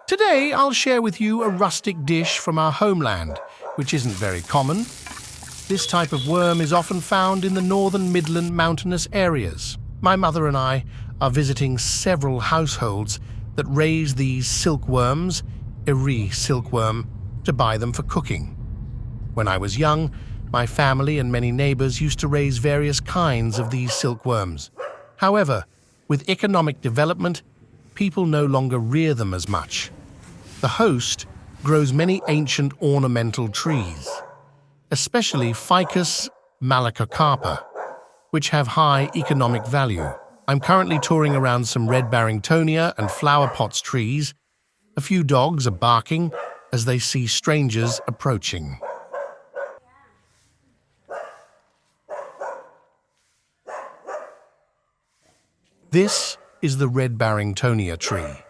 Today, I'll share with you a rustic dish from our homeland, which isn't very common. This type of worm is often found in the northern Midland mountainous areas. My mother and I are visiting several households that raise these silkworms, silkworm, to buy them for cooking. When I was young, my family and many neighbors used to raise various kinds of these silkworms. However, with economic development, people no longer rear them as much. The host grows many ancient ornamental trees, especially Ficus malacocarpa, which have high economic value. I'm currently touring around some red Barringtonia and flower pots trees. A few dogs are barking as they see strangers approaching. This is the red Barringtonia tree.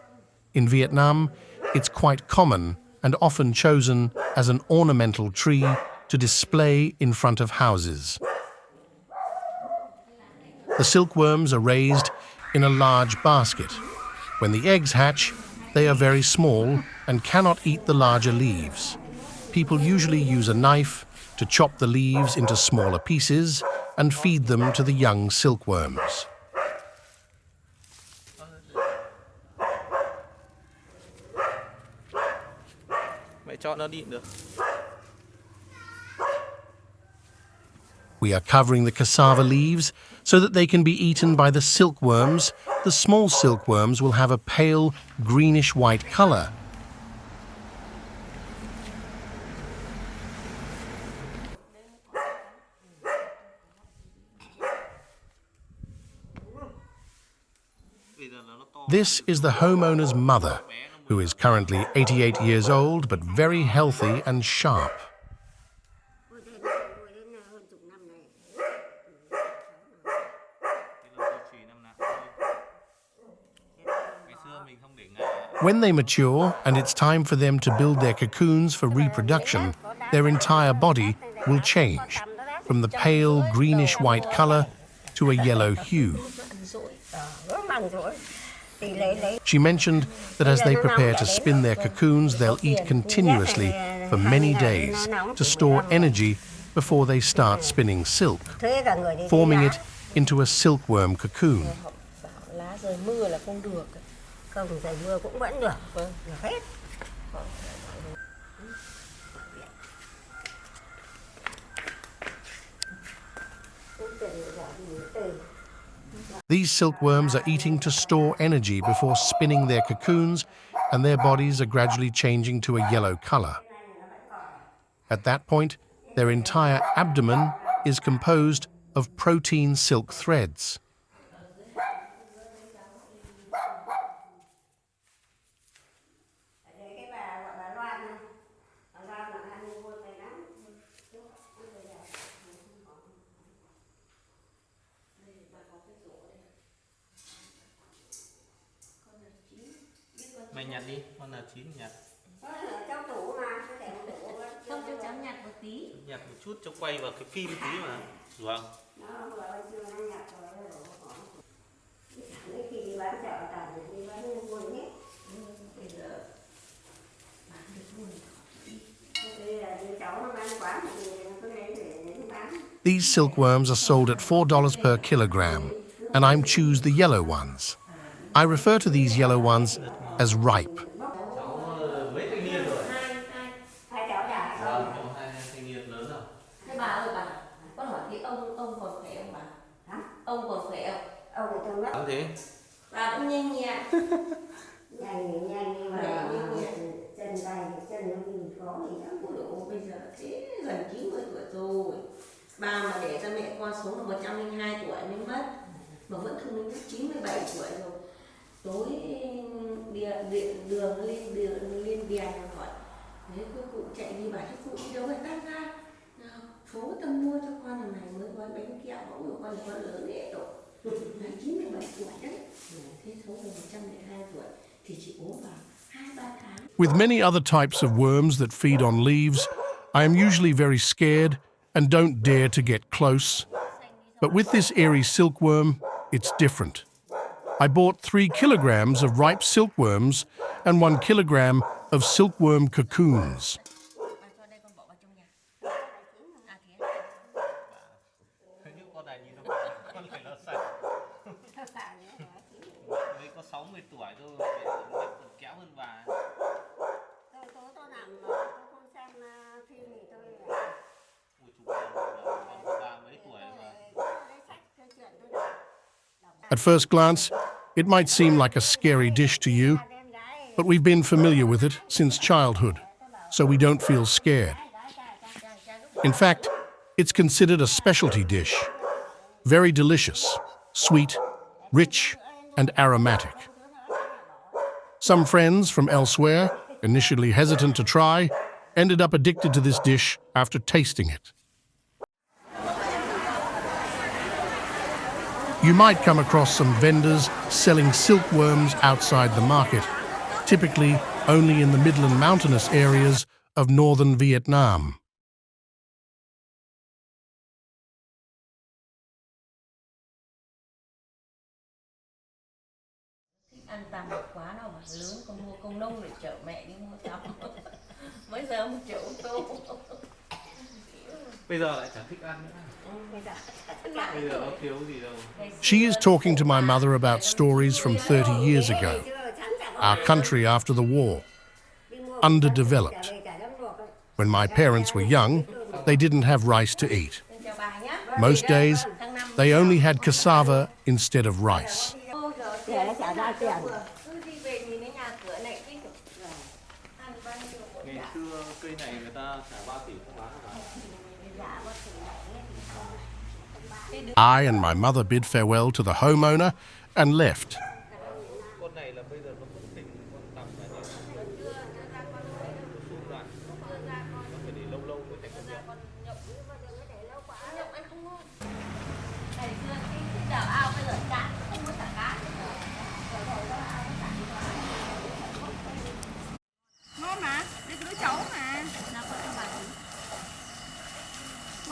In Vietnam, it's quite common and often chosen as an ornamental tree to display in front of houses. The silkworms are raised in a large basket. When the eggs hatch, they are very small and cannot eat the larger leaves. People usually use a knife to chop the leaves into smaller pieces and feed them to the young silkworms. We are covering the cassava leaves so that they can be eaten by the silkworms. The small silkworms will have a pale greenish-white color. This is the homeowner's mother, who is currently 88 years old but very healthy and sharp. When they mature and it's time for them to build their cocoons for reproduction, their entire body will change from the pale greenish-white color to a yellow hue. She mentioned that as they prepare to spin their cocoons, they'll eat continuously for many days to store energy before they start spinning silk, forming it into a silkworm cocoon. These silkworms are eating to store energy before spinning their cocoons, and their bodies are gradually changing to a yellow color. At that point, their entire abdomen is composed of protein silk threads. Mày nhặt đi, con là chín nhặt. Trong tủ mà, không cho cháu nhặt một tí. Nhặt một chút cho quay vào cái phim tí mà. Vâng. Khi bán chợ toàn đi bán buôn hết. Bây giờ bán được buôn. Bây giờ cháu nó bán quán thì cứ lấy để bán. These silkworms are sold at $4 per kilogram, and I choose the yellow ones. I refer to these yellow ones as ripe. Bà cũng nhanh nhẹn. Nhanh mà chân tay chân nó mình có thì đã có độ bây giờ thế gần 90 tuổi rồi. Bà mà để cho mẹ con sống là 102 tuổi mới mất, mà vẫn không đến 97 tuổi rồi. Tối đường lên đèn hỏi, nếu cô cụ chạy đi bảo cho cụ đi đâu phải tan ra, phố tao mua cho con lần này mới gói bánh kẹo mẫu của con là con lớn đấy rồi. 97 tuổi đấy. Thế số rồi 102 tuổi thì chỉ ốm vào 2-3 tháng. With many other types of worms that feed on leaves, I am usually very scared and don't dare to get close. But with this eerie silkworm, it's different. I bought 3 kilograms of ripe silkworms and 1 kilogram of silkworm cocoons. Thế nhưng con này nhìn nó con này nó sạch. Mới có 60 tuổi thôi, vẻ còn kéo hơn bà. Tôi làm tôi không xem phim thì tôi Ui, chú còn ba mấy tuổi mà. lấy sách cái chuyện tôi đọc. At first glance, it might seem like a scary dish to you, but we've been familiar with it since childhood, so we don't feel scared. In fact, it's considered a specialty dish. Very delicious, sweet, rich, and aromatic. Some friends from elsewhere, initially hesitant to try, ended up addicted to this dish after tasting it. You might come across some vendors selling silkworms outside the market, typically only in the midland mountainous areas of northern Vietnam. Ăn tạm bạc quá đâu mà lớn con mua công nông để chở mẹ đi mua tắm. Bây giờ 1 triệu tô. Bây giờ lại chả thích ăn nữa. Bây giờ nó thiếu gì đâu. She is talking to my mother about stories from 30 years ago, our country after the war, underdeveloped. When my parents were young, they didn't have rice to eat. Most days, they only had cassava instead of rice. Ngày xưa cây này người ta trả 3 tỷ không bán hả? I and my mother bid farewell to the homeowner and left. Con này là bây giờ nó vẫn thành con tằm này nhỉ? Xung lại. Nó phải để lâu lâu mới thành con nhộng.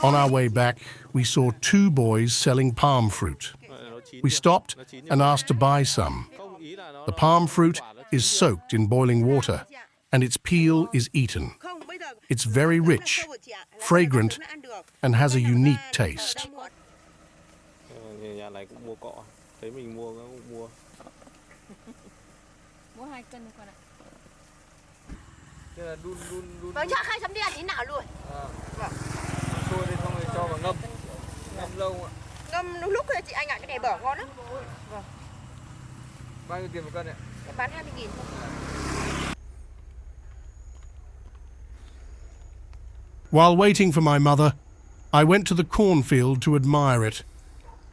On our way back, we saw 2 boys selling palm fruit. We stopped and asked to buy some. The palm fruit is soaked in boiling water, and its peel is eaten. It's very rich, fragrant, and has a unique taste. Nhà này cũng mua cọ. Thấy mình mua nó cũng mua. Mua 2 cân con ạ. Thế là đun. Vâng, cho 2 chấm đen tí nào luôn. Vâng. Sôi lên xong rồi cho vào ngâm. Ngâm lâu ạ. Ngâm lúc thôi chị anh ạ, cái này bở ngon lắm. Vâng. Bao nhiêu tiền một cân ạ? Em bán 20.000 thôi. While waiting for my mother, I went to the cornfield to admire it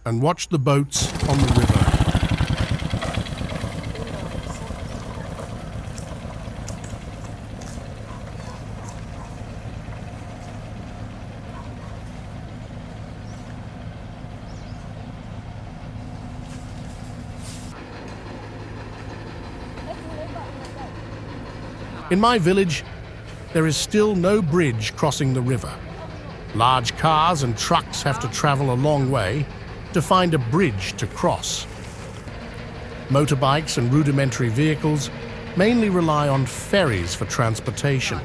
and watched the boats on the river. In my village, there is still no bridge crossing the river. Large cars and trucks have to travel a long way to find a bridge to cross. Motorbikes and rudimentary vehicles mainly rely on ferries for transportation.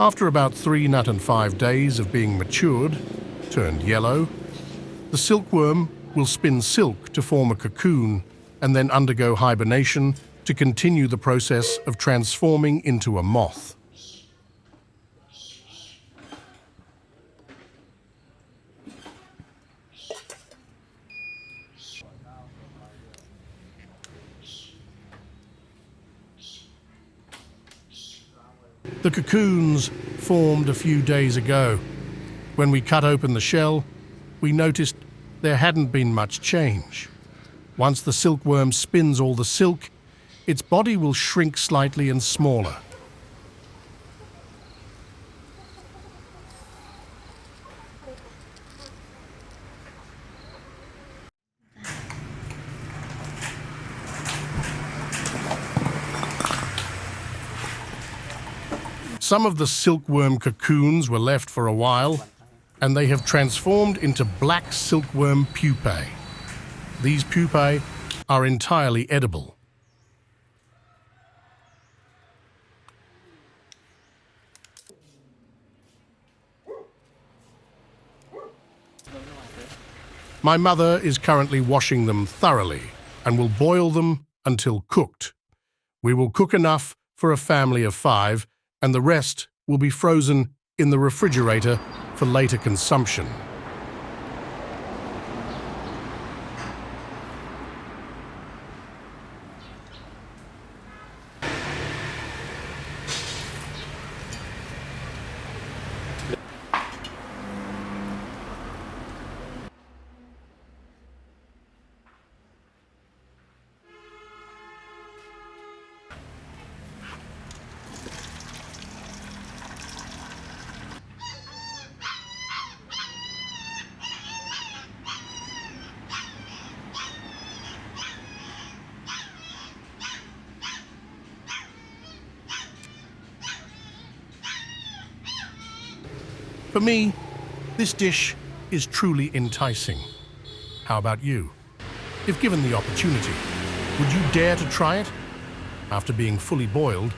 After about 3 nut and 5 days of being matured, turned yellow, the silkworm will spin silk to form a cocoon and then undergo hibernation to continue the process of transforming into a moth. The cocoons formed a few days ago. When we cut open the shell, we noticed there hadn't been much change. Once the silkworm spins all the silk, its body will shrink slightly and smaller. Some of the silkworm cocoons were left for a while, and they have transformed into black silkworm pupae. These pupae are entirely edible. My mother is currently washing them thoroughly and will boil them until cooked. We will cook enough for a family of 5, and the rest will be frozen in the refrigerator for later consumption. For me, this dish is truly enticing. How about you? If given the opportunity, would you dare to try it? After being fully boiled,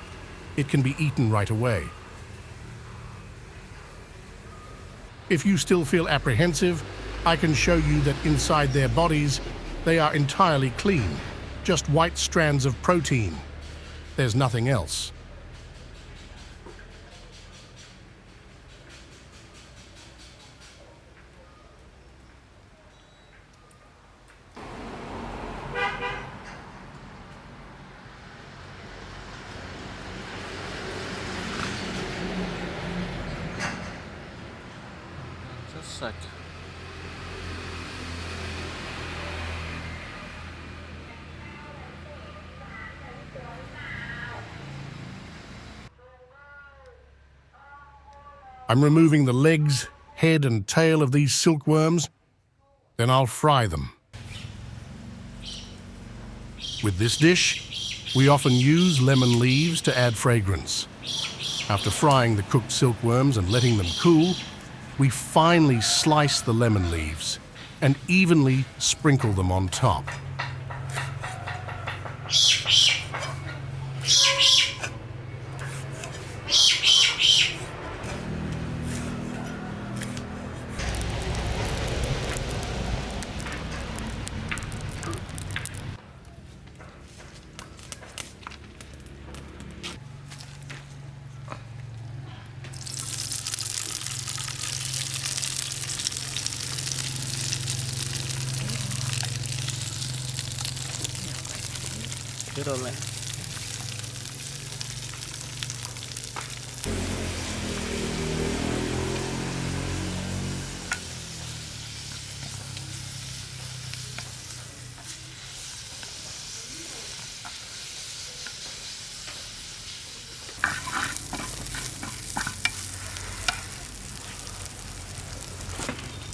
it can be eaten right away. If you still feel apprehensive, I can show you that inside their bodies, they are entirely clean, just white strands of protein. There's nothing else. Rất sạch. I'm removing the legs, head and tail of these silkworms. Then I'll fry them. With this dish, we often use lemon leaves to add fragrance. After frying the cooked silkworms and letting them cool, we finely slice the lemon leaves and evenly sprinkle them on top. Chết rồi mẹ.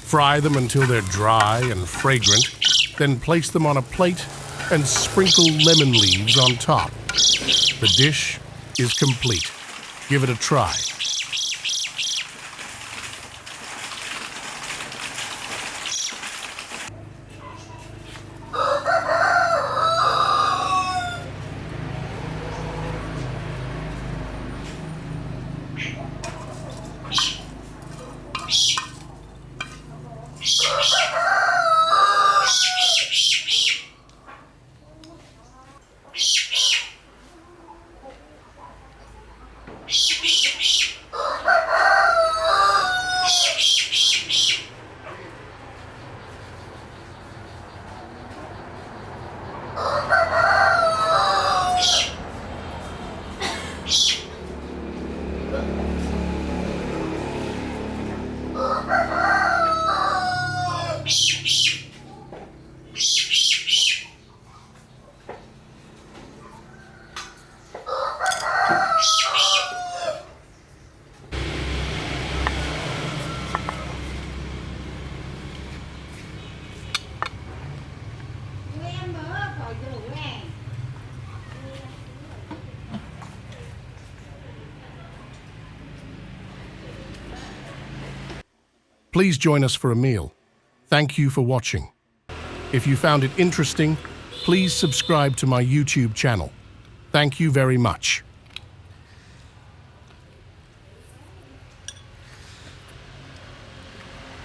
Fry them until they're dry and fragrant, then place them on a plate and sprinkle lemon leaves on top. The dish is complete. Give it a try. please join us for a meal. Thank you for watching. If you found it interesting, please subscribe to my YouTube channel. Thank you very much.